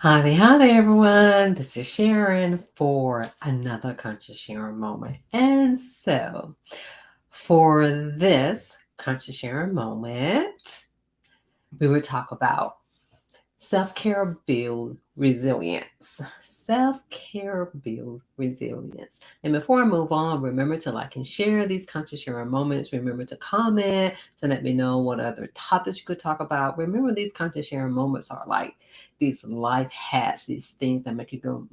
Howdy, everyone. This is Sharon for another Conscious Sharon moment. And so, for this Conscious Sharon moment, we will talk about self-care build resilience. Self-care build resilience. And before I move on, remember to like and share these conscious sharing moments. Remember to comment to let me know what other topics you could talk about. Remember, these conscious sharing moments are like these life hacks, these things that make you go,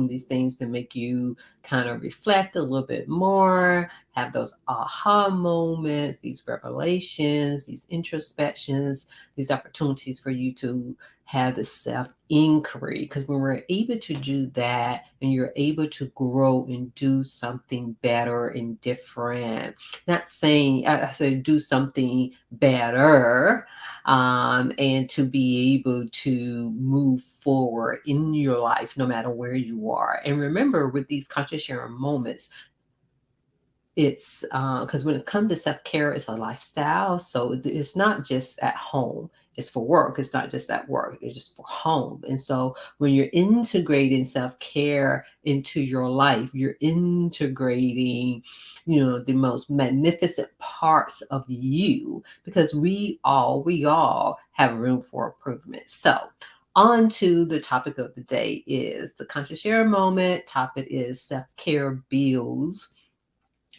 these things that make you kind of reflect a little bit more, have those aha moments, these revelations, these introspections, these opportunities for you to have the self inquiry. Because when we're able to do that, and you're able to grow and do something better and different, not saying I say do something better, and to be able to move forward in your life no matter where you are. And remember, with these conscious sharing moments, it's because when it comes to self-care, it's a lifestyle. So it's not just at home, it's for work. It's not just at work, it's just for home. And so when you're integrating self-care into your life, you're integrating, the most magnificent parts of you, because we all have room for improvement. So on to the topic of the day is the conscious share moment. Topic is self-care builds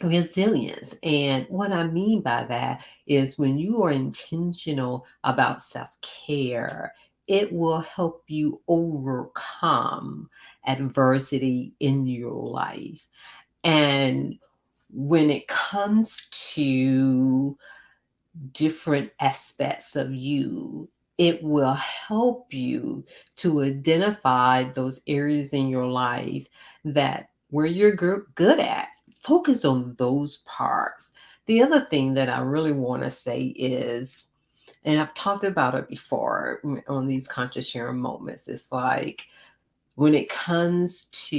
resilience. And what I mean by that is when you are intentional about self care, it will help you overcome adversity in your life. And when it comes to different aspects of you, it will help you to identify those areas in your life that where you're good at. Focus on those parts. The other thing that I really want to say is, and I've talked about it before on these conscious sharing moments, it's like when it comes to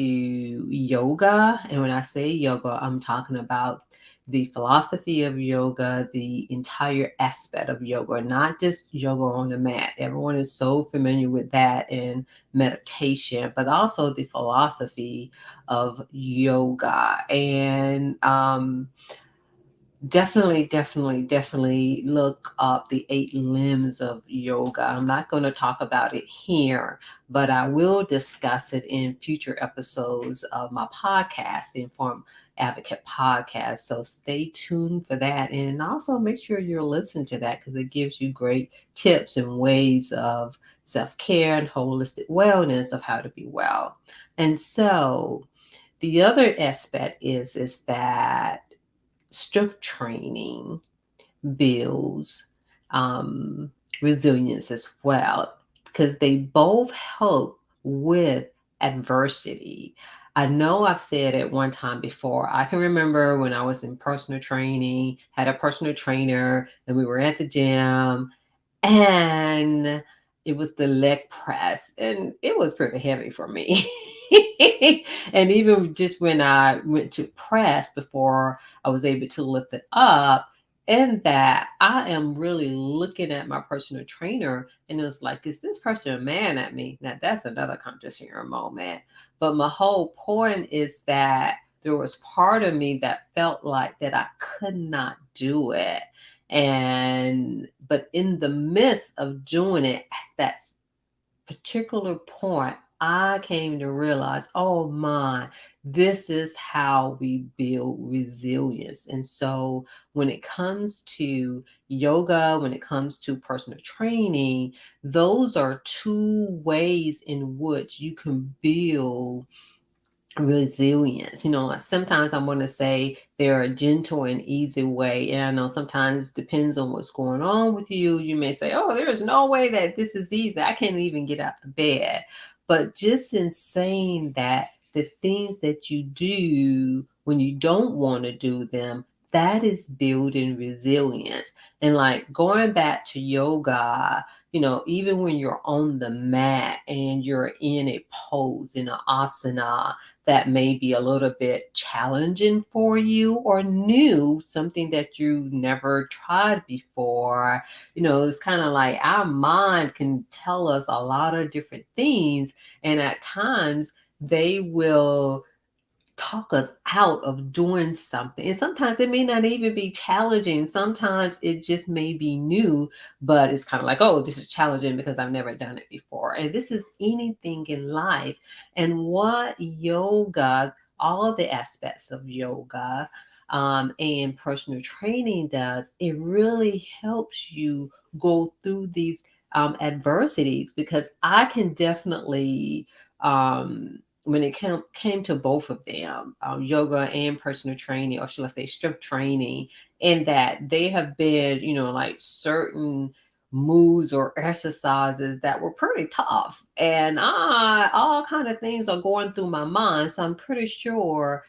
yoga, and when I say yoga, I'm talking about the philosophy of yoga, the entire aspect of yoga, not just yoga on the mat. Everyone is so familiar with that in meditation, but also the philosophy of yoga. And definitely look up the 8 limbs of yoga. I'm not going to talk about it here, but I will discuss it in future episodes of my podcast, the Informed Advocate podcast. So stay tuned for that. And also make sure you're listening to that, because it gives you great tips and ways of self-care and holistic wellness of how to be well. And so the other aspect is that strength training builds um, resilience as well, because they both help with adversity. I know I've said it one time before. I can remember when I was in personal training, had a personal trainer, and we were at the gym, and it was the leg press, and it was pretty heavy for me. And even just when I went to press before I was able to lift it up, and that I am really looking at my personal trainer, and it was like, is this person mad at me? Now that's another conscious sharing moment. But my whole point is that there was part of me that felt like that I could not do it. And but in the midst of doing it at that particular point, I came to realize, oh my, this is how we build resilience. And so when it comes to yoga, when it comes to personal training, those are two ways in which you can build resilience. Like sometimes I want to say they're a gentle and easy way. And I know sometimes depends on what's going on with you. You may say, oh, there's no way that this is easy. I can't even get out the bed. But just in saying that, the things that you do when you don't want to do them, that is building resilience. And like going back to yoga, even when you're on the mat and you're in a pose, in an asana that may be a little bit challenging for you or new, something that you never tried before, it's kind of like our mind can tell us a lot of different things. And at times they will talk us out of doing something. And sometimes it may not even be challenging. Sometimes it just may be new, but it's kind of like, oh, this is challenging because I've never done it before. And this is anything in life. And what yoga, all the aspects of yoga, and personal training does, it really helps you go through these adversities, because I can definitely when it came to both of them, yoga and personal training, or should I say strength training, in that they have been, like certain moves or exercises that were pretty tough. And all kind of things are going through my mind. So I'm pretty sure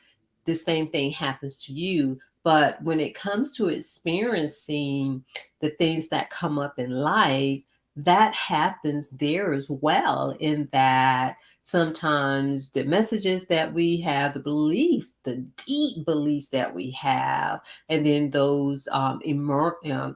the same thing happens to you. But when it comes to experiencing the things that come up in life, that happens there as well, in that sometimes the messages that we have, the beliefs, the deep beliefs that we have, and then those emotional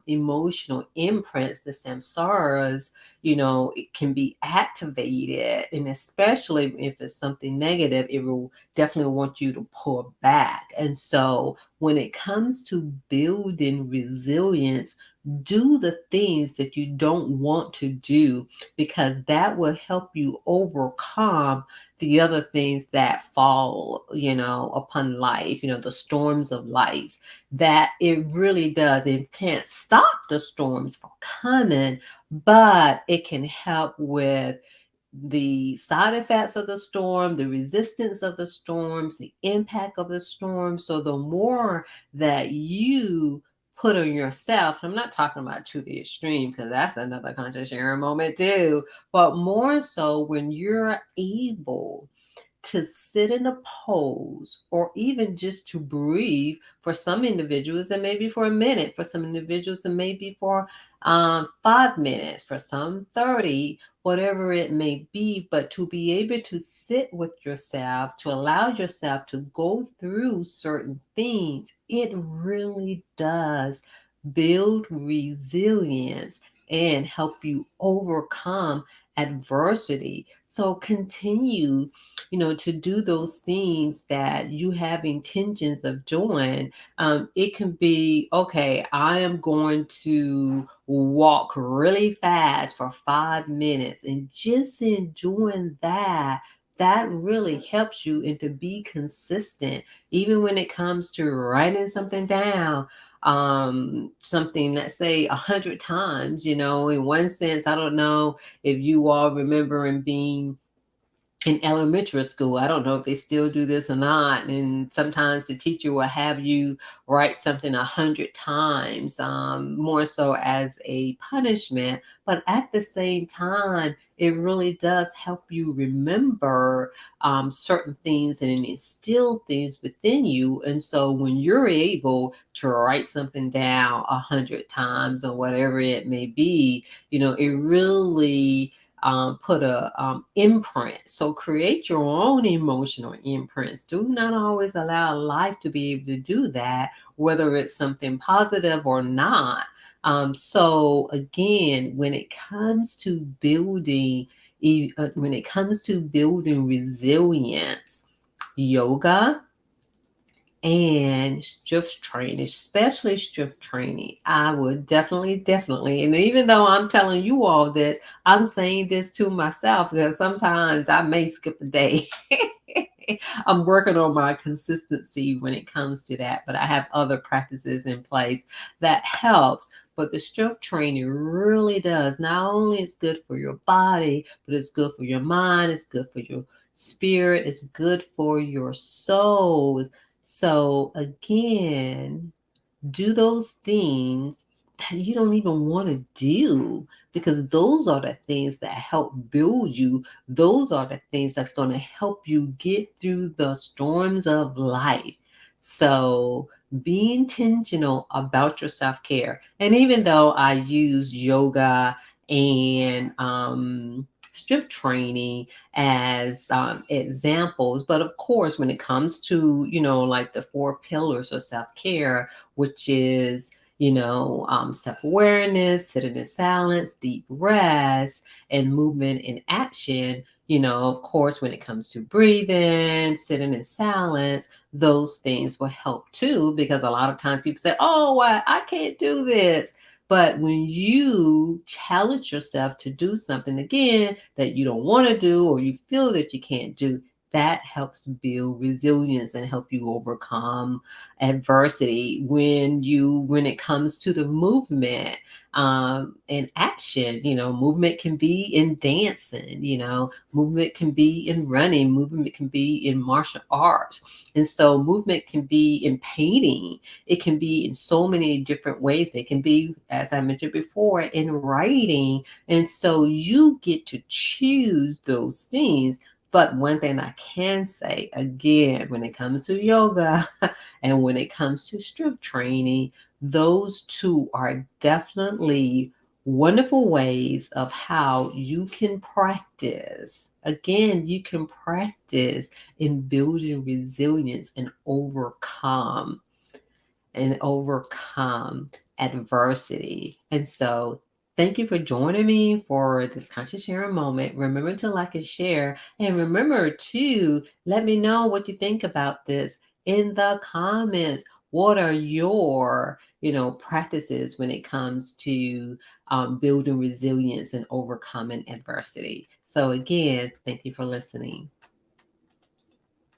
imprints, the samsaras, it can be activated. And especially if it's something negative, it will definitely want you to pull back. And so when it comes to building resilience, do the things that you don't want to do, because that will help you overcome the other things that fall, upon life, the storms of life. That it really does. It can't stop the storms from coming, but it can help with the side effects of the storm, the resistance of the storms, the impact of the storm. So the more that you put on yourself, I'm not talking about to the extreme, because that's another conscious sharing moment too, but more so when you're able to sit in a pose, or even just to breathe. For some individuals, it may be for a minute. For some individuals, it may be for 5 minutes. For some, 30, whatever it may be. But to be able to sit with yourself, to allow yourself to go through certain things, it really does build resilience and help you overcome adversity. So continue, to do those things that you have intentions of doing. It can be, okay, I am going to walk really fast for 5 minutes. And just in doing that, that really helps you, and to be consistent, even when it comes to writing something down, something, let's say 100 times, in one sense. I don't know if you all remember in being in elementary school. I don't know if they still do this or not. And sometimes the teacher will have you write something 100 times, more so as a punishment. But at the same time, it really does help you remember certain things and instill things within you. And so when you're able to write something down 100 times, or whatever it may be, it really put a imprint. So create your own emotional imprints. Do not always allow life to be able to do that, whether it's something positive or not. So again, when it comes to building resilience, yoga and strength training, especially strength training, I would definitely, and even though I'm telling you all this, I'm saying this to myself, because sometimes I may skip a day. I'm working on my consistency when it comes to that, but I have other practices in place that helps. But the strength training really does. Not only it's good for your body, but it's good for your mind, it's good for your spirit, it's good for your soul. So again, do those things that you don't even want to do, because those are the things that help build you. Those are the things that's going to help you get through the storms of life. So be intentional about your self-care. And even though I use yoga and strength training as examples, but of course when it comes to, like the four pillars of self-care, which is self-awareness, sitting in silence, deep rest, and movement in action. Of course, when it comes to breathing, sitting in silence, those things will help too, because a lot of times people say, oh, I can't do this. But when you challenge yourself to do something again that you don't want to do, or you feel that you can't do, that helps build resilience and help you overcome adversity. When it comes to the movement and action, movement can be in dancing, movement can be in running, movement can be in martial arts. And so movement can be in painting. It can be in so many different ways. It can be, as I mentioned before, in writing. And so you get to choose those things. But one thing I can say again, when it comes to yoga and when it comes to strength training, those two are definitely wonderful ways of how you can practice. Again, you can practice in building resilience and overcome adversity. And so thank you for joining me for this conscious sharing moment. Remember to like and share, and remember to let me know what you think about this in the comments. What are your practices when it comes to building resilience and overcoming adversity? So again, thank you for listening.